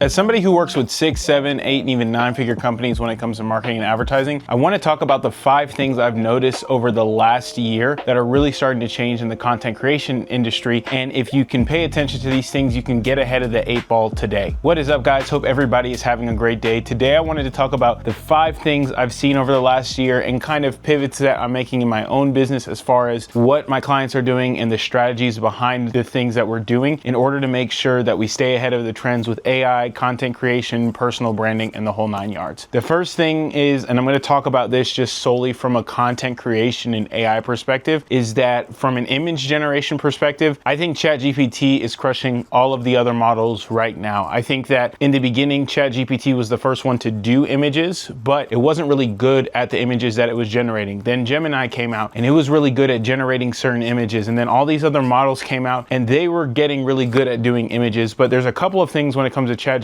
As somebody who works with 6, 7, 8, and even 9-figure companies when it comes to marketing and advertising, I want to talk about the 5 things I've noticed over the last year that are really starting to change in the content creation industry. And if you can pay attention to these things, you can get ahead of the 8 ball today. What is up, guys? Hope everybody is having a great day. Today, I wanted to talk about the 5 things I've seen over the last year and kind of pivots that I'm making in my own business as far as what my clients are doing and the strategies behind the things that we're doing in order to make sure that we stay ahead of the trends with AI, content creation, personal branding, and the whole 9 yards. The first thing is, and I'm going to talk about this just solely from a content creation and AI perspective, is that from an image generation perspective, I think ChatGPT is crushing all of the other models right now. I think that in the beginning, ChatGPT was the first one to do images, but it wasn't really good at the images that it was generating. Then Gemini came out and it was really good at generating certain images. And then all these other models came out and they were getting really good at doing images. But there's a couple of things when it comes to ChatGPT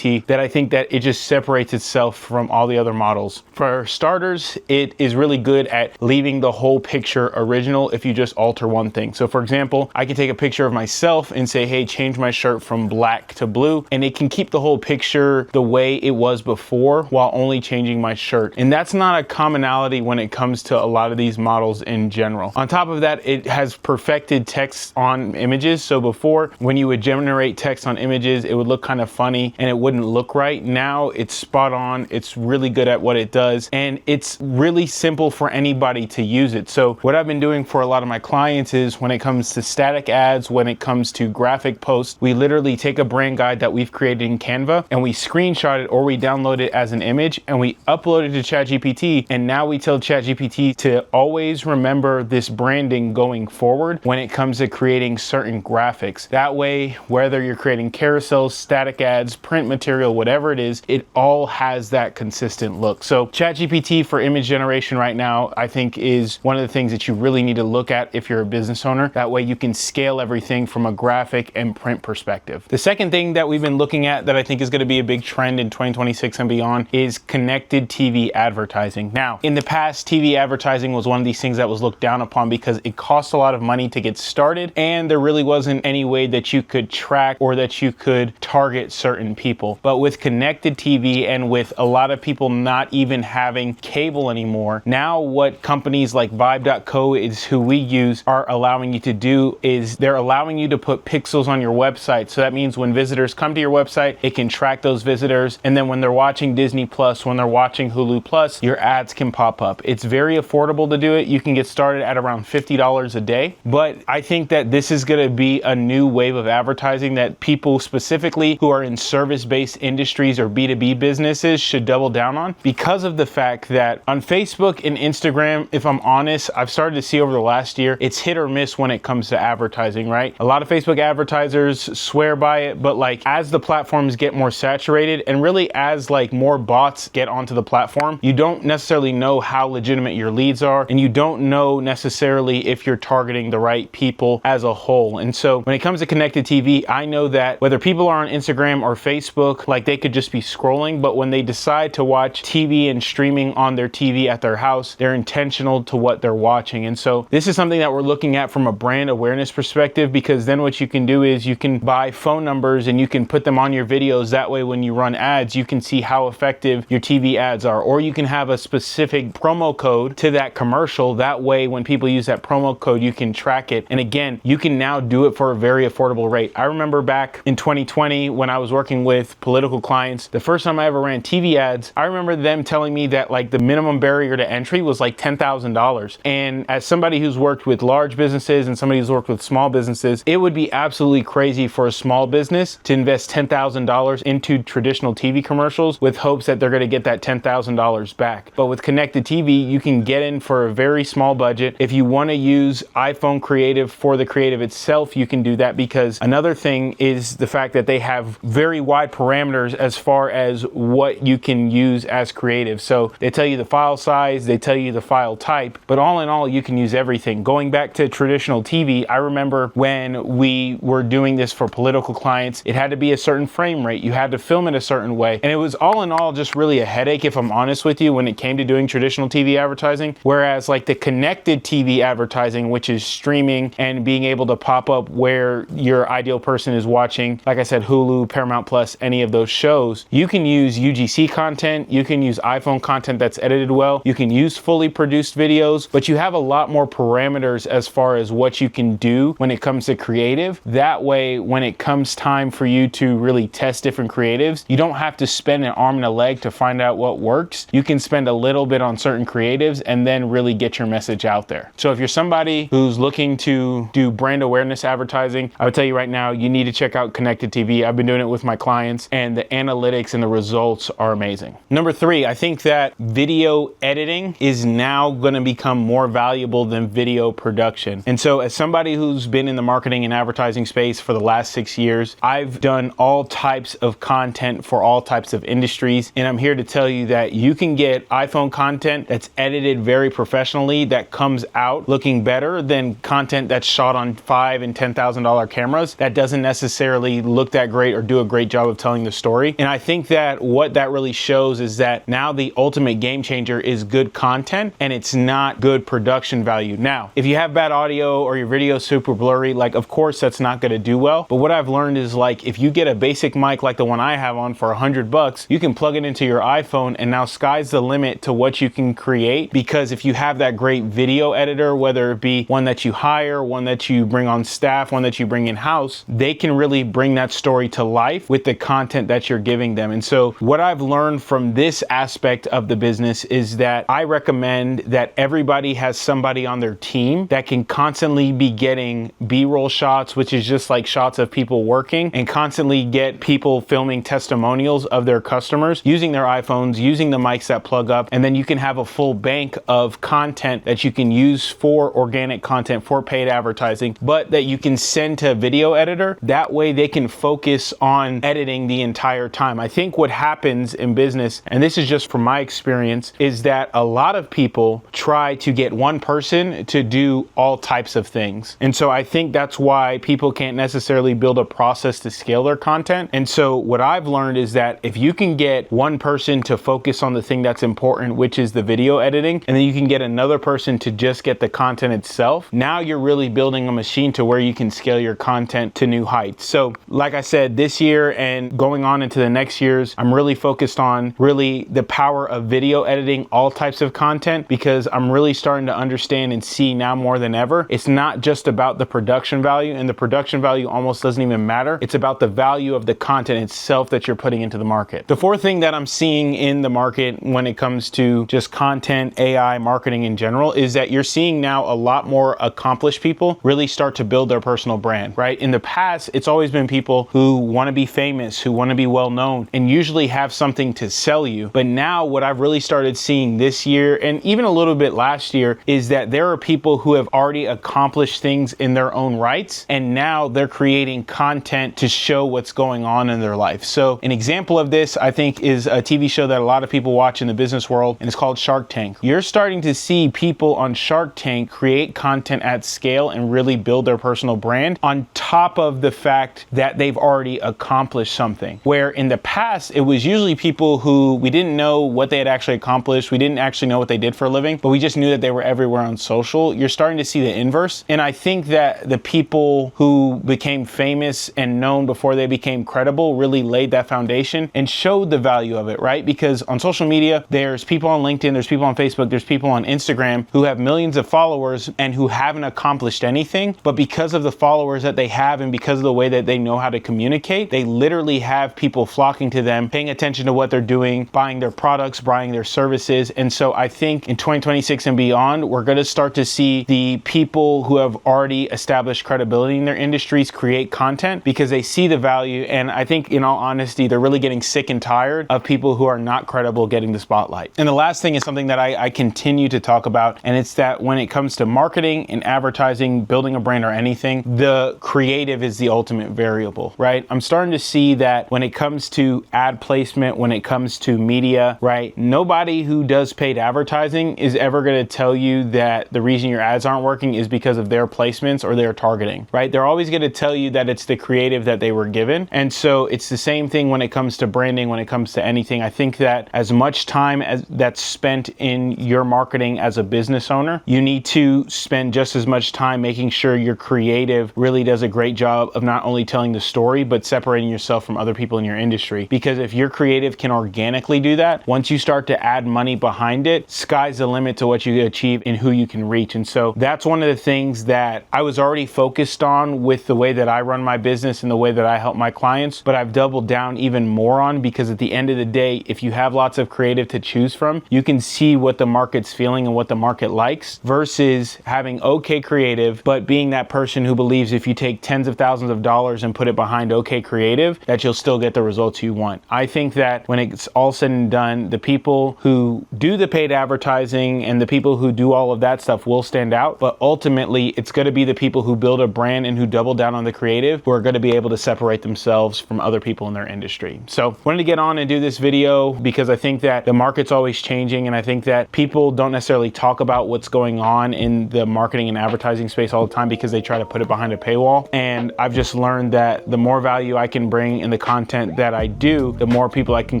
that I think that it just separates itself from all the other models. For starters, it is really good at leaving the whole picture original if you just alter one thing. So for example, I can take a picture of myself and say, hey, change my shirt from black to blue, and it can keep the whole picture the way it was before while only changing my shirt. And that's not a commonality when it comes to a lot of these models in general. On top of that, it has perfected text on images. So before, when you would generate text on images, it would look kind of funny and it wouldn't look right. Now it's spot on. It's really good at what it does, and it's really simple for anybody to use it. So what I've been doing for a lot of my clients is when it comes to static ads, when it comes to graphic posts, we literally take a brand guide that we've created in Canva and we screenshot it or we download it as an image and we upload it to ChatGPT. And now we tell ChatGPT to always remember this branding going forward when it comes to creating certain graphics. That way, whether you're creating carousels, static ads, print material, whatever it is, it all has that consistent look. So ChatGPT for image generation right now, I think is one of the things that you really need to look at if you're a business owner. That way you can scale everything from a graphic and print perspective. The second thing that we've been looking at that I think is going to be a big trend in 2026 and beyond is connected TV advertising. Now, in the past, TV advertising was one of these things that was looked down upon because it cost a lot of money to get started and there really wasn't any way that you could track or that you could target certain people. But with connected TV and with a lot of people not even having cable anymore, now what companies like Vibe.co is who we use are allowing you to do is they're allowing you to put pixels on your website. So that means when visitors come to your website, it can track those visitors. And then when they're watching Disney Plus, when they're watching Hulu Plus, your ads can pop up. It's very affordable to do it. You can get started at around $50 a day. But I think that this is going to be a new wave of advertising that people specifically who are in service-based industries or B2B businesses should double down on, because of the fact that on Facebook and Instagram, if I'm honest, I've started to see over the last year, it's hit or miss when it comes to advertising, right? A lot of Facebook advertisers swear by it, but like as the platforms get more saturated and really as like more bots get onto the platform, you don't necessarily know how legitimate your leads are, and you don't know necessarily if you're targeting the right people as a whole. And so when it comes to connected TV, I know that whether people are on Instagram or Facebook, like they could just be scrolling, but when they decide to watch TV and streaming on their TV at their house, they're intentional to what they're watching. And so this is something that we're looking at from a brand awareness perspective, because then what you can do is you can buy phone numbers and you can put them on your videos. That way, when you run ads, you can see how effective your TV ads are, or you can have a specific promo code to that commercial. That way, when people use that promo code, you can track it. And again, you can now do it for a very affordable rate. I remember back in 2020 when I was working with political clients, the first time I ever ran TV ads, I remember them telling me that like the minimum barrier to entry was like $10,000. And as somebody who's worked with large businesses and somebody who's worked with small businesses, it would be absolutely crazy for a small business to invest $10,000 into traditional TV commercials with hopes that they're going to get that $10,000 back. But with connected TV, you can get in for a very small budget. If you want to use iPhone Creative for the creative itself, you can do that, because another thing is the fact that they have very wide parameters as far as what you can use as creative. So they tell you the file size, they tell you the file type, but all in all, you can use everything. Going back to traditional TV, I remember when we were doing this for political clients, it had to be a certain frame rate. You had to film it a certain way. And it was all in all just really a headache, if I'm honest with you, when it came to doing traditional TV advertising. Whereas like the connected TV advertising, which is streaming and being able to pop up where your ideal person is watching, like I said, Hulu, Paramount Plus any of those shows, you can use UGC content, you can use iPhone content that's edited well, you can use fully produced videos, but you have a lot more parameters as far as what you can do when it comes to creative. That way, when it comes time for you to really test different creatives, you don't have to spend an arm and a leg to find out what works. You can spend a little bit on certain creatives and then really get your message out there. So if you're somebody who's looking to do brand awareness advertising, I would tell you right now, you need to check out Connected TV. I've been doing it with my clients, and the analytics and the results are amazing. Number 3, I think that video editing is now going to become more valuable than video production. And so as somebody who's been in the marketing and advertising space for the last 6 years, I've done all types of content for all types of industries. And I'm here to tell you that you can get iPhone content that's edited very professionally that comes out looking better than content that's shot on $5,000 and $10,000 cameras that doesn't necessarily look that great or do a great job of telling the story. And I think that what that really shows is that now the ultimate game changer is good content, and it's not good production value. Now, if you have bad audio or your video is super blurry, like, of course that's not going to do well. But what I've learned is, like, if you get a basic mic like the one I have on for $100, you can plug it into your iPhone, and now sky's the limit to what you can create. Because if you have that great video editor, whether it be one that you hire, one that you bring on staff, one that you bring in house, they can really bring that story to life with the content that you're giving them. And so what I've learned from this aspect of the business is that I recommend that everybody has somebody on their team that can constantly be getting B-roll shots, which is just like shots of people working, and constantly get people filming testimonials of their customers using their iPhones, using the mics that plug up, and then you can have a full bank of content that you can use for organic content, for paid advertising, but that you can send to a video editor. That way they can focus on editing the entire time. I think what happens in business, and this is just from my experience, is that a lot of people try to get one person to do all types of things. And so I think that's why people can't necessarily build a process to scale their content. And so what I've learned is that if you can get one person to focus on the thing that's important, which is the video editing, and then you can get another person to just get the content itself, now you're really building a machine to where you can scale your content to new heights. So like I said, this year and going on into the next years, I'm really focused on really the power of video editing all types of content, because I'm really starting to understand and see now more than ever, it's not just about the production value, and the production value almost doesn't even matter. It's about the value of the content itself that you're putting into the market. The fourth thing that I'm seeing in the market when it comes to just content, AI, marketing in general, is that you're seeing now a lot more accomplished people really start to build their personal brand, right? In the past, it's always been people who want to be famous, who want to be well known, and usually have something to sell you. But now what I've really started seeing this year, and even a little bit last year, is that there are people who have already accomplished things in their own rights, and now they're creating content to show what's going on in their life. So an example of this, I think, is a TV show that a lot of people watch in the business world, and it's called Shark Tank. You're starting to see people on Shark Tank create content at scale and really build their personal brand on top of the fact that they've already accomplished something. Where in the past, it was usually people who we didn't know what they had actually accomplished. We didn't actually know what they did for a living, but we just knew that they were everywhere on social. You're starting to see the inverse. And I think that the people who became famous and known before they became credible really laid that foundation and showed the value of it, right? Because on social media, there's people on LinkedIn, there's people on Facebook, there's people on Instagram who have millions of followers and who haven't accomplished anything. But because of the followers that they have and because of the way that they know how to communicate, they literally have people flocking to them, paying attention to what they're doing, buying their products, buying their services. And so I think in 2026 and beyond, we're going to start to see the people who have already established credibility in their industries create content because they see the value. And I think, in all honesty, they're really getting sick and tired of people who are not credible getting the spotlight. And the last thing is something that I continue to talk about, and it's that when it comes to marketing and advertising, building a brand or anything, the creative is the ultimate variable, right? I'm starting to see that when it comes to ad placement, when it comes to media, right? Nobody who does paid advertising is ever going to tell you that the reason your ads aren't working is because of their placements or their targeting, right? They're always going to tell you that it's the creative that they were given. And so it's the same thing when it comes to branding, when it comes to anything. I think that as much time as that's spent in your marketing as a business owner, you need to spend just as much time making sure your creative really does a great job of not only telling the story, but separating yourself yourself from other people in your industry. Because if your creative can organically do that, once you start to add money behind it, sky's the limit to what you can achieve and who you can reach. And so that's one of the things that I was already focused on with the way that I run my business and the way that I help my clients, but I've doubled down even more on, because at the end of the day, if you have lots of creative to choose from, you can see what the market's feeling and what the market likes, versus having okay creative, but being that person who believes if you take tens of thousands of dollars and put it behind okay creative, that you'll still get the results you want. I think that when it's all said and done, the people who do the paid advertising and the people who do all of that stuff will stand out, but ultimately it's going to be the people who build a brand and who double down on the creative who are going to be able to separate themselves from other people in their industry. So wanted to get on and do this video because I think that the market's always changing, and I think that people don't necessarily talk about what's going on in the marketing and advertising space all the time because they try to put it behind a paywall. And I've just learned that the more value I can bring in the content that I do, the more people I can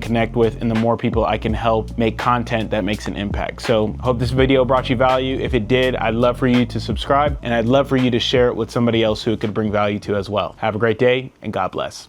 connect with and the more people I can help make content that makes an impact. So hope this video brought you value. If it did, I'd love for you to subscribe, and I'd love for you to share it with somebody else who it could bring value to as well. Have a great day, and God bless.